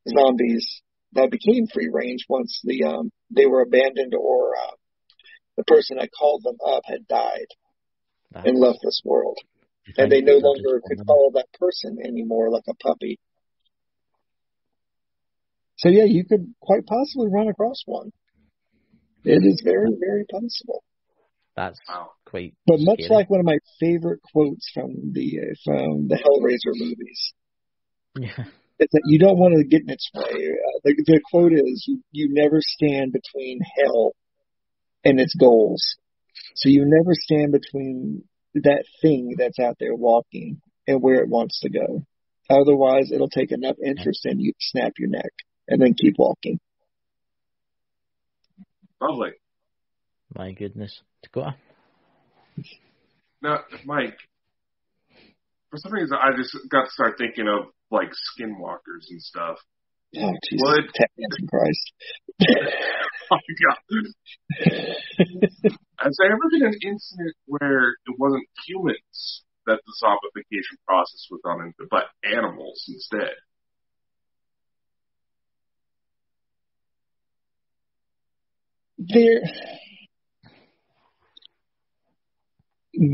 zombies that became free-range once they were abandoned or the person that called them up had died and left this world. And they no longer could follow that person anymore like a puppy. So, yeah, you could quite possibly run across one. It is very, very possible. That's quite But much scary. like one of my favorite quotes from the Hellraiser movies, it's that you don't want to get in its way. The quote is, you never stand between hell and its goals. So you never stand between that thing that's out there walking and where it wants to go. Otherwise, it'll take enough interest in you to snap your neck and then keep walking. Lovely. My goodness. Dakota? Now, Mike, for some reason, I just got to start thinking of, like, skinwalkers and stuff. Oh, Jesus. Christ. Oh, my God. Has there ever been an incident where it wasn't humans that the zombification process was done into, but animals instead?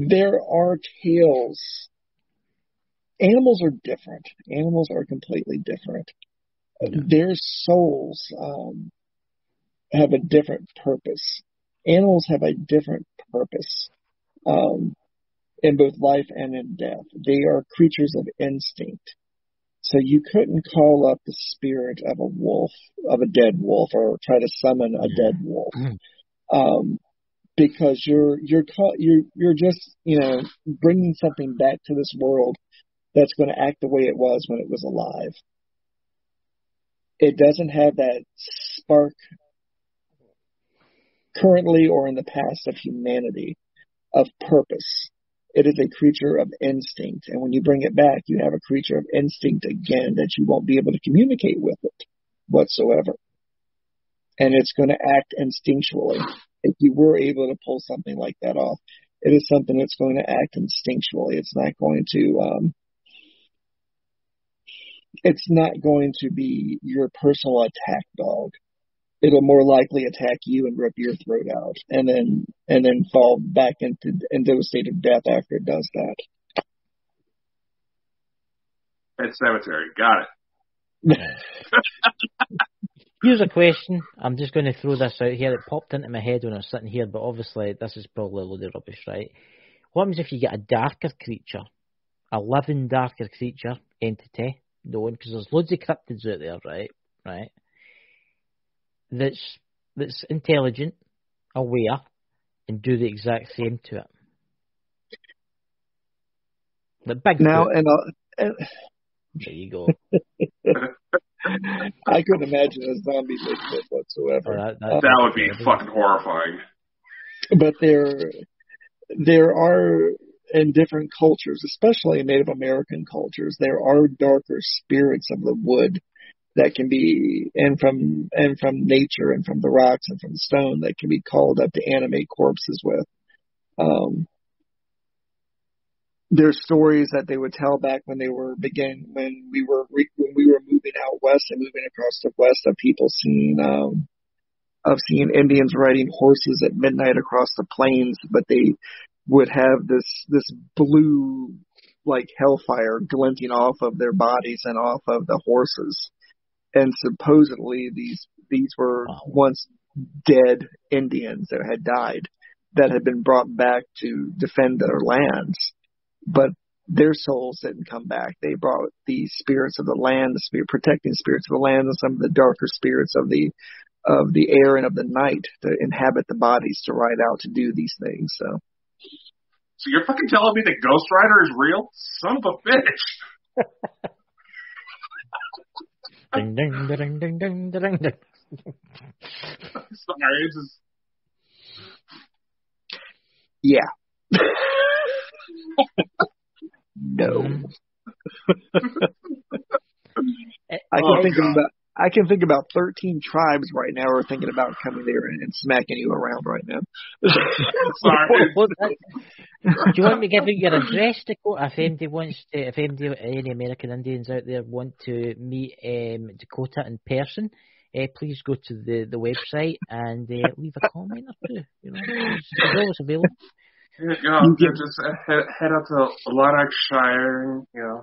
There are tales. Animals are different. Animals are completely different. Their souls have a different purpose. Animals have a different purpose in both life and in death. They are creatures of instinct. So you couldn't call up the spirit of a wolf, of a dead wolf, or try to summon a dead wolf, because you're just bringing something back to this world that's going to act the way it was when it was alive. It doesn't have that spark currently or in the past of humanity of purpose. It is a creature of instinct. And when you bring it back, you have a creature of instinct again that you won't be able to communicate with it whatsoever. And it's going to act instinctually. If you were able to pull something like that off, it is something that's going to act instinctually. It's not going to be your personal attack dog. It'll more likely attack you and rip your throat out, and then fall back into a state of death after it does that. Pet Cemetery, got it. Here's a question. I'm just going to throw this out here. It popped into my head when I was sitting here, but obviously this is probably a load of rubbish, right? What happens if you get a darker creature, a living darker creature entity, known, because there's loads of cryptids out there, right? That's intelligent, aware, and do the exact same to it. The Bigfoot. Now, there you go. I couldn't imagine a zombie Bigfoot whatsoever. That would be fucking horrifying. But there are, in different cultures, especially in Native American cultures, there are darker spirits of the wood that can be, and from nature and from the rocks and from the stone, that can be called up to animate corpses with. There's stories that they would tell back when we were moving out west and moving across the west, of people seeing Indians riding horses at midnight across the plains, but they would have this blue like hellfire glinting off of their bodies and off of the horses. And supposedly these were once dead Indians that had died, that had been brought back to defend their lands. But their souls didn't come back. They brought the spirits of the land, protecting spirits of the land, and some of the darker spirits of the air and of the night to inhabit the bodies to ride out to do these things. So you're fucking telling me that Ghost Rider is real? Son of a bitch. Ding, ding, ding, ding, ding, ding, ding. Sorry, it's just... Yeah. No. I can think about 13 tribes right now are thinking about coming there and smacking you around right now. Sorry. Do you want me to give you your address, Dakota? If any American Indians out there want to meet Dakota in person, please go to the website and leave a comment or two. You know, it's always available. Just head out to Lanarkshire, you know.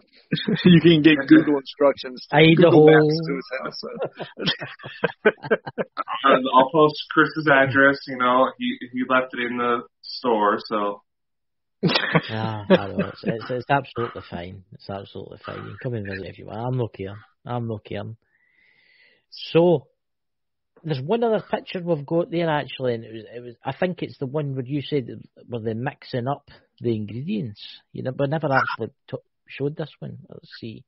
You can get Google instructions. Idaho. Google Maps to his house. I'll post Chris's address. You know, he left it in the store, so. I know. It's absolutely fine. It's absolutely fine. You can come and visit if you want. I'm not caring. So, there's one other picture we've got there actually, and it was. I think it's the one where you said where they're mixing up the ingredients. You know, but never actually showed this one. Let's see.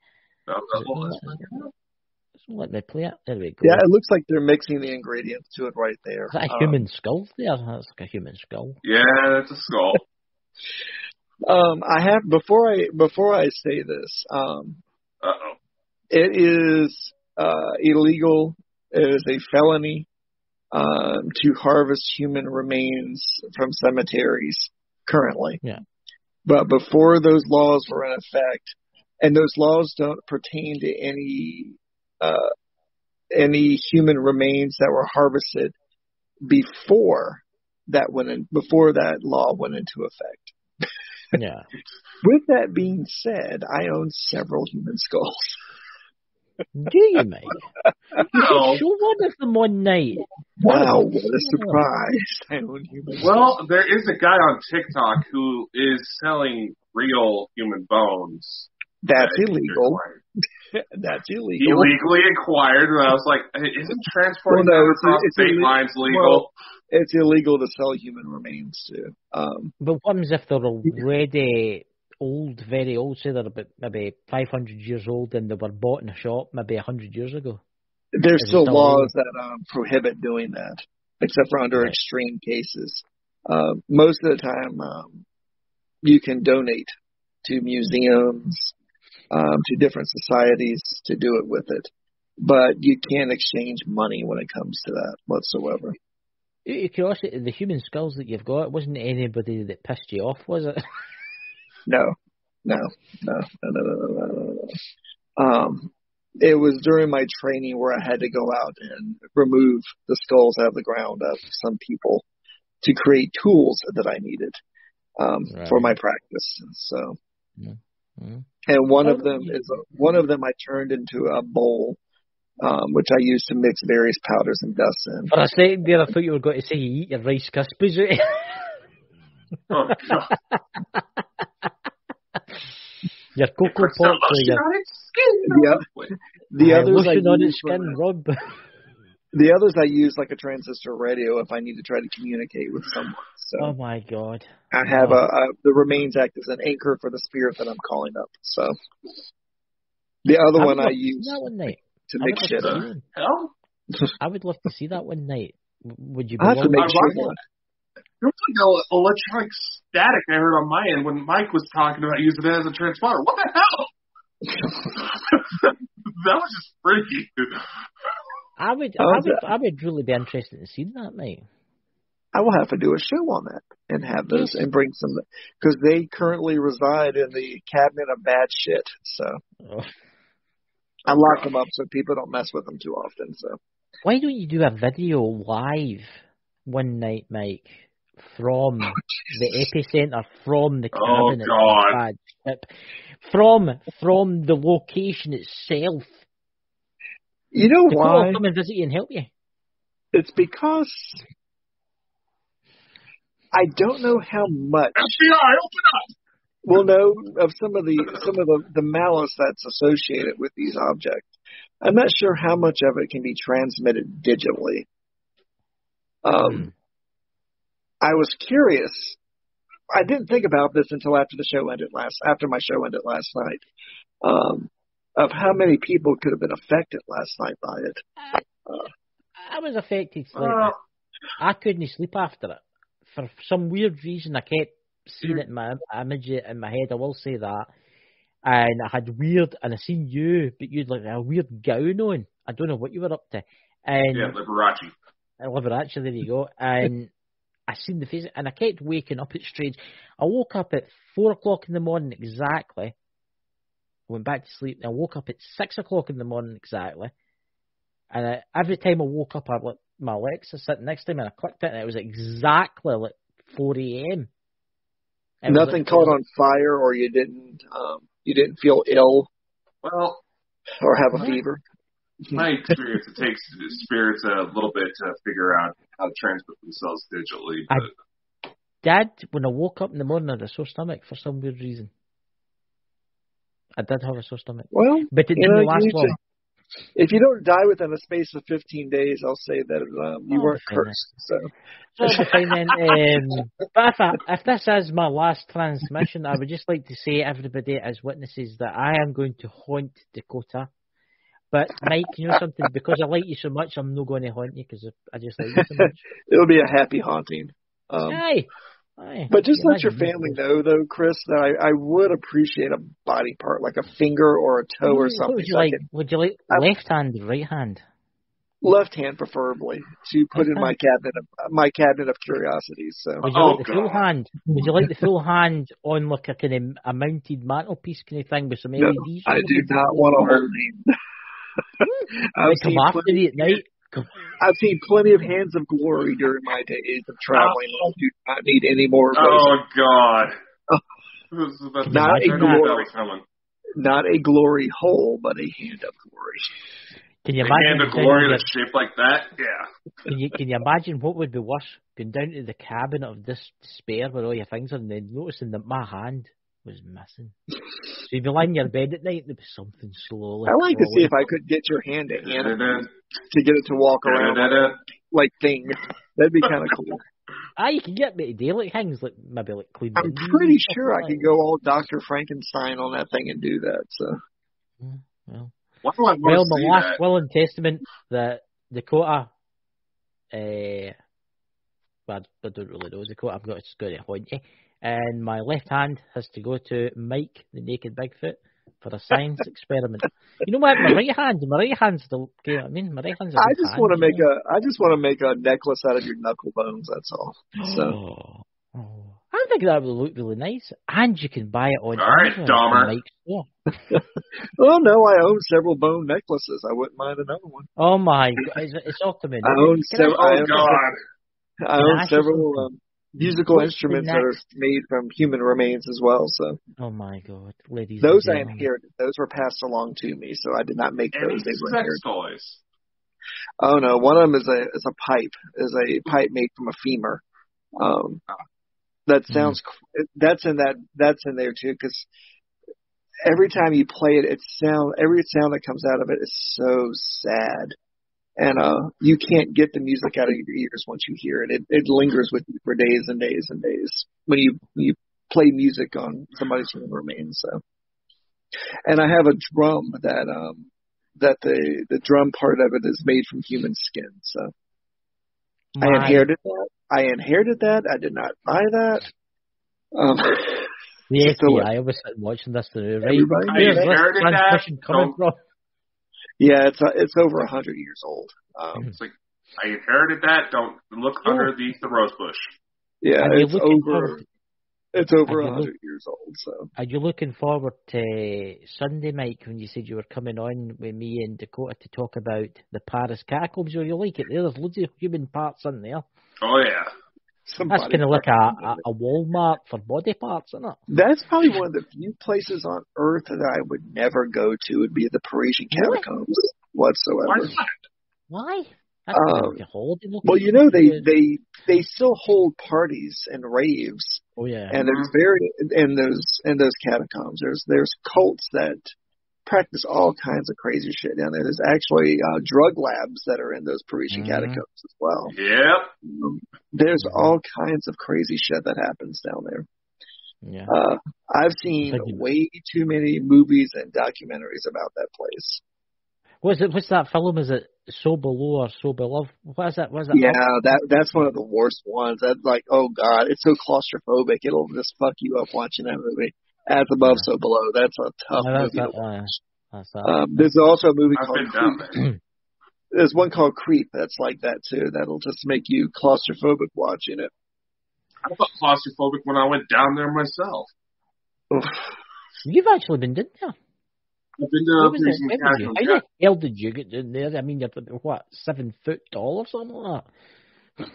Let me play it. There we go. Yeah, it looks like they're mixing the ingredients to it right there. Is that a human skull there? That's like a human skull. Yeah, it's a skull. I have before I say this. It is illegal. It is a felony to harvest human remains from cemeteries currently. Yeah. But before those laws were in effect, and those laws don't pertain to any human remains that were harvested before that law went into effect. Yeah. With that being said, I own several human skulls. Do you, mate? You show one of them one night. Wow, what a surprise. I own human skulls. Well, there is a guy on TikTok who is selling real human bones. That's illegal. That's illegal. Illegally acquired. And I was like, isn't transporting across state lines legal? Well, it's illegal to sell human remains too. But what happens if they're already old, very old? Say they're about maybe 500 years old and they were bought in a shop maybe 100 years ago. There's still laws that prohibit doing that, except for under extreme cases. Most of the time, you can donate to museums, to different societies to do it with it. But you can't exchange money when it comes to that whatsoever. Out of curiosity, the human skulls that you've got, it wasn't anybody that pissed you off, was it? No. It was during my training where I had to go out and remove the skulls out of the ground of some people to create tools that I needed for my practice. So, and one of them I turned into a bowl, which I used to mix various powders and dusts in. For a second there, I thought you were going to say you eat your Rice Krispies out. Oh, God. Your Cocoa Pops. The others lotion on its skin, Rob. The others I use like a transistor radio if I need to try to communicate with someone. So oh my God! I have the remains act as an anchor for the spirit that I'm calling up. So the other one I use to mix shit up. I would love to see that one night. Would you? I have to make sure. There was like an electronic static I heard on my end when Mike was talking about using it as a transponder. What the hell? That was just freaky. I would really be interested in seeing that, mate. I will have to do a show on that and have those and bring some, because they currently reside in the cabinet of bad shit. So I lock them up so people don't mess with them too often. So why don't you do a video live one night, Mike, from the epicenter, from the cabinet of bad shit, from the location itself? You know why? I'll come and visit you and help you. It's because I don't know how much. FBI, open up! We'll know of some of the malice that's associated with these objects. I'm not sure how much of it can be transmitted digitally. I was curious. I didn't think about this until after my show ended last night. Of how many people could have been affected last night by it. I was affected slightly. I couldn't sleep after it. For some weird reason, I kept seeing it in my image in my head, I will say that. And I had and I seen you, but you had like a weird gown on. I don't know what you were up to. And Liberace. Liberace, there you go. And I seen the face, and I kept waking up. It's strange. I woke up at 4 o'clock in the morning exactly. Went back to sleep, and I woke up at 6 o'clock in the morning exactly. And every time I woke up, my Alexa sitting next to me, and I clicked it, and it was exactly like 4 a.m. Nothing caught on fire, or you didn't feel ill, or have a fever. My experience, it takes spirits a little bit to figure out how to transmit themselves digitally. But when I woke up in the morning, I had a sore stomach for some weird reason. I did have a sore stomach. Well, but it didn't last long. If you don't die within a space of 15 days, I'll say that you weren't cursed. So fine then. But if this is my last transmission, I would just like to say, everybody as witnesses, that I am going to haunt Dakota. But Mike, you know something? Because I like you so much, I'm not going to haunt you because I just like you so much. It'll be a happy haunting. Aye. But just let your family know, though, Chris, that I would appreciate a body part, like a finger or a toe or something. Would you like left hand or right hand? Left hand, preferably, to put in my cabinet of curiosities. So. Would you like the full hand? Would you like the full hand on like a kind of a mounted mantelpiece kind of thing with some LEDs? No, I do not want a whole hand. Come after me at night. I've seen plenty of hands of glory during my days of traveling. I do not need any more of those. Oh, God. Not a glory hole, but a hand of glory. Can you imagine hand of glory that's shaped like that? Yeah. Can you imagine what would be worse? Going down to the cabinet of this despair where all your things are, and then noticing that my hand was missing. So you'd be lying in your bed at night, and there'd be something slowly. I like to see if I could get your hand to animate to get it to walk around like thing. That'd be kind of cool. You can get me to do like things like maybe like clean. I'm pretty sure I could go all Dr. Frankenstein on that thing and do that. So. Well, my last will and testament that Dakota but I don't really know, Dakota. I've got to go to haunt you. And my left hand has to go to Mike, the Naked Bigfoot, for a science experiment. You know what? My right hand's the, you know what I mean? My right hand's a I good just hand, want to you make I just want to make a necklace out of your knuckle bones. That's all. So. I think that would look really nice. And you can buy it on All right, Amazon Dahmer. from Mike's store. Well, no, I own several bone necklaces. I wouldn't mind another one. Oh my God, it's all coming. I own Oh, God. I Can I own ask you several something? musical What's the instruments that are next- made from human remains as well. So Oh my God, ladies those and I gentlemen. inherited. Those were passed along to me, so I did not make Any those. They were sex inherited. toys? Oh no, one of them is a pipe made from a femur. That sounds that's in there too, because every time you play it, every sound that comes out of it is so sad, and you can't get the music out of your ears once you hear it. It lingers with you for days and days and days when you play music on somebody's human remains. So, and I have a drum that the drum part of it is made from human skin. So I inherited that. I did not buy that. The FBI was sitting watching this today, right? Everybody Where's this inherited that, transmission coming from? Yeah, it's over 100 years old. It's like, I inherited that. Don't look underneath the rose bush. Yeah, And you're it's looking over. forward- It's over and you 100 years old. So Are you looking forward to Sunday, Mike, when you said you were coming on with me and Dakota to talk about the Paris catacombs? Or you like it there? There's loads of human parts in there. Oh, yeah. That's kind of like a Walmart for body parts, isn't it? That's probably one of the few places on Earth that I would never go to. Would be the Parisian catacombs whatsoever. Why not? Why? That's kind of like a holiday location. Well, you know they still hold parties and raves. Oh yeah. And there's in those catacombs. There's cults that practice all kinds of crazy shit down there. There's actually drug labs that are in those Parisian catacombs as well. Yep. There's all kinds of crazy shit that happens down there. Yeah. I've seen way too many movies and documentaries about that place. What's that film? Is it So Below or So Beloved? What is that? Yeah, that's one of the worst ones. That's like, oh God, it's so claustrophobic. It'll just fuck you up watching that movie. As Above, So Below. That's a tough movie to watch. There's also a movie called Creep. There's one called Creep that's like that too. That'll just make you claustrophobic watching it. I felt claustrophobic when I went down there myself. Oof. You've actually been down there. I've been to Parisian catacombs. How the hell did you get down there? I mean, you're what, 7 foot tall or something like that?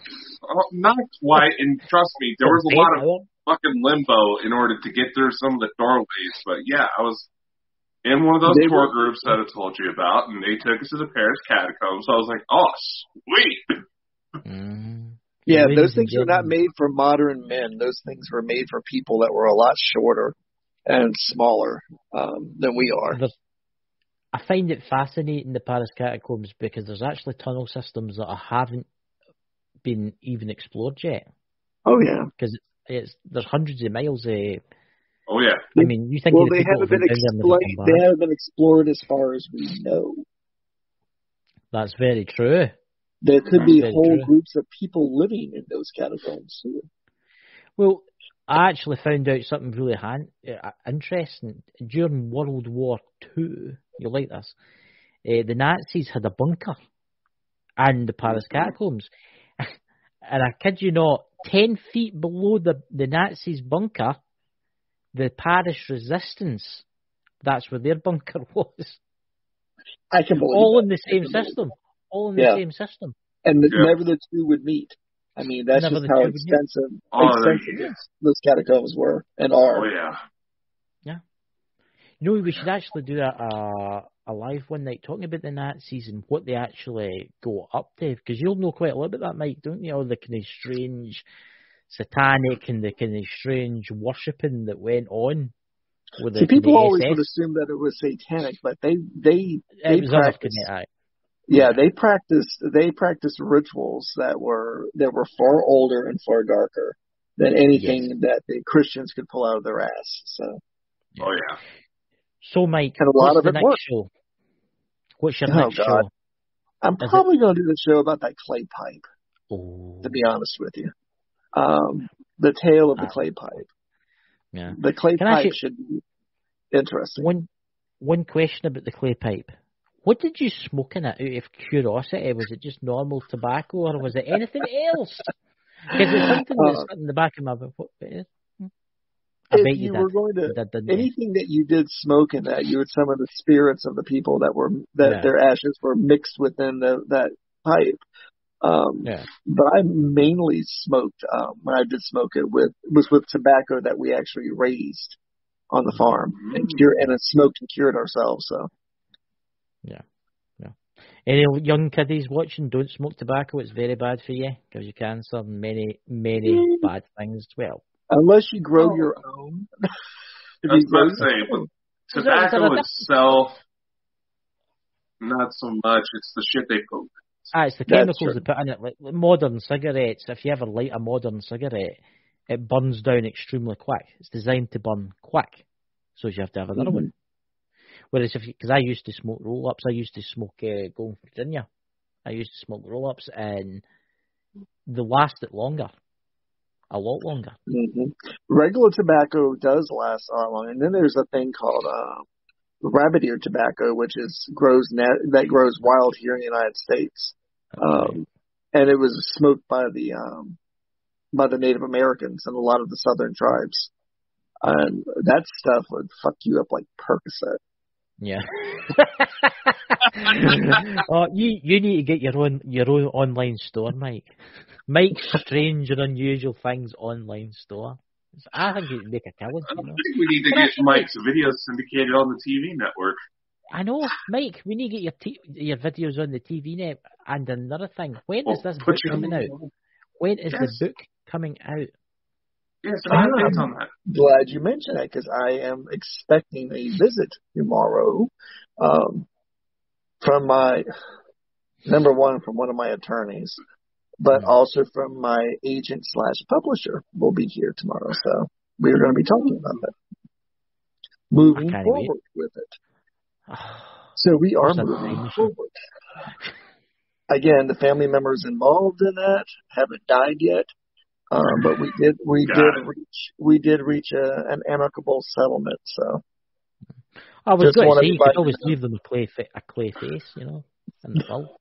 Not quite, and trust me, there was a lot of fucking limbo in order to get through some of the doorways. But yeah, I was in one of those tour groups that I told you about, and they took us to the Paris catacombs. So I was like, oh, sweet. Yeah, those things were not made for modern men. Those things were made for people that were a lot shorter and smaller than we are. I find it fascinating, the Paris catacombs, because there's actually tunnel systems that haven't been even explored yet. Oh yeah, because there's hundreds of miles. Oh yeah. I mean, you think they haven't been explored as far as we know. That's very true. There could be whole groups of people living in those catacombs too. Well, I actually found out something really interesting. During World War II, you'll like this, the Nazis had a bunker in the Paris catacombs. And I kid you not, 10 feet below the Nazis' bunker, the Paris resistance, that's where their bunker was. I can believe all that. in the same system. All in the same system. And never the two would meet. I mean, that's just how extensive those catacombs were and are. Oh, yeah. Yeah. You know, we should actually do a live one night talking about the Nazis and what they actually go up to. Because you'll know quite a lot about that, Mike, don't you? All the kind of strange satanic and the kind of strange worshipping that went on. With people always would assume that it was satanic, but they practiced. Yeah, they practiced rituals that were far older and far darker than anything that the Christians could pull out of their ass. So. Oh yeah. So Mike, and a lot what's of the it next worked. show? What's your next show? I'm probably going to do the show about that clay pipe. Oh. To be honest with you. The tale of the clay pipe. Yeah. The clay Can I pipe ask should be interesting. One question about the clay pipe. What did you smoke in it out of curiosity? Was it just normal tobacco or was it anything else? Because it's something that's in the back of my mind. I bet If you were going to anything that you did smoke in that, you would summon the spirits of the people that their ashes were mixed within that pipe. But I mainly smoked when I did smoke it was with tobacco that we actually raised on the farm and smoked and cured ourselves. So any young kiddies watching, don't smoke tobacco. It's very bad for you. Gives you cancer and many bad things. Well, unless you grow your own. I was about to say, tobacco itself, not so much. It's the shit they put. It's the chemicals they put in it. Like modern cigarettes, if you ever light a modern cigarette, it burns down extremely quick. It's designed to burn quick, so you have to have another one. Whereas because I used to smoke roll-ups, I used to smoke going from Virginia. I used to smoke roll-ups and they lasted longer. A lot longer. Regular tobacco does last a lot longer. And then there's a thing called rabbit ear tobacco, which grows wild here in the United States. And it was smoked by the Native Americans and a lot of the southern tribes. And that stuff would fuck you up like Percocet. Yeah. You need to get your own online store, Mike. Mike's Strange and Unusual Things online store. I think you'd make a killing. I think we need to get Mike's videos syndicated on the TV network. I know, Mike. We need to get your videos on the TV net. And another thing, when is this book coming out? When is the book coming out? Yes, I'm on that. Glad you mentioned that because I am expecting a visit tomorrow from my from one of my attorneys, but also from my agent / publisher will be here tomorrow. So we are going to be talking about that. Moving forward with it. So we are moving forward. Again, the family members involved in that haven't died yet. But we did reach an amicable settlement. So I was going to say you could always leave them a clay face, in the bowl.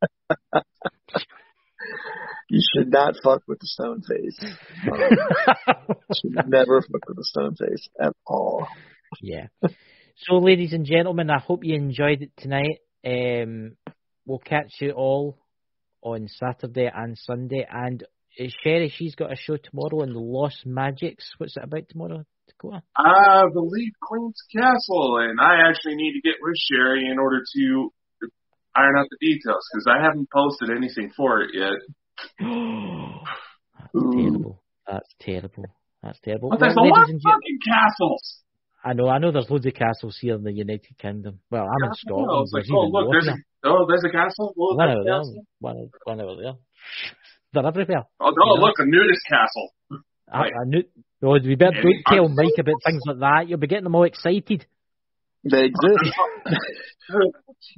You should not fuck with the stone face. Should never fuck with the stone face at all. Yeah. So, ladies and gentlemen, I hope you enjoyed it tonight. We'll catch you all on Saturday and Sunday, and Sherry, she's got a show tomorrow in the Lost Magics. What's it about tomorrow, Dakota? I believe Queen's Castle, and I actually need to get with Sherry in order to iron out the details, because I haven't posted anything for it yet. That's terrible. But there's a lot of fucking castles. I know there's loads of castles here in the United Kingdom. Well, I'm in Scotland. There's a castle? One over there. They're everywhere. Oh, no, look, a nudist castle. We better don't tell Mike about things like that. You'll be getting them all excited. They exist.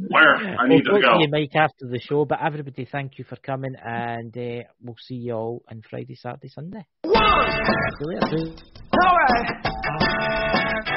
Where? I need to go. We'll see you, Mike, after the show. But everybody, thank you for coming, and we'll see you all on Friday, Saturday, Sunday. See you later. All right.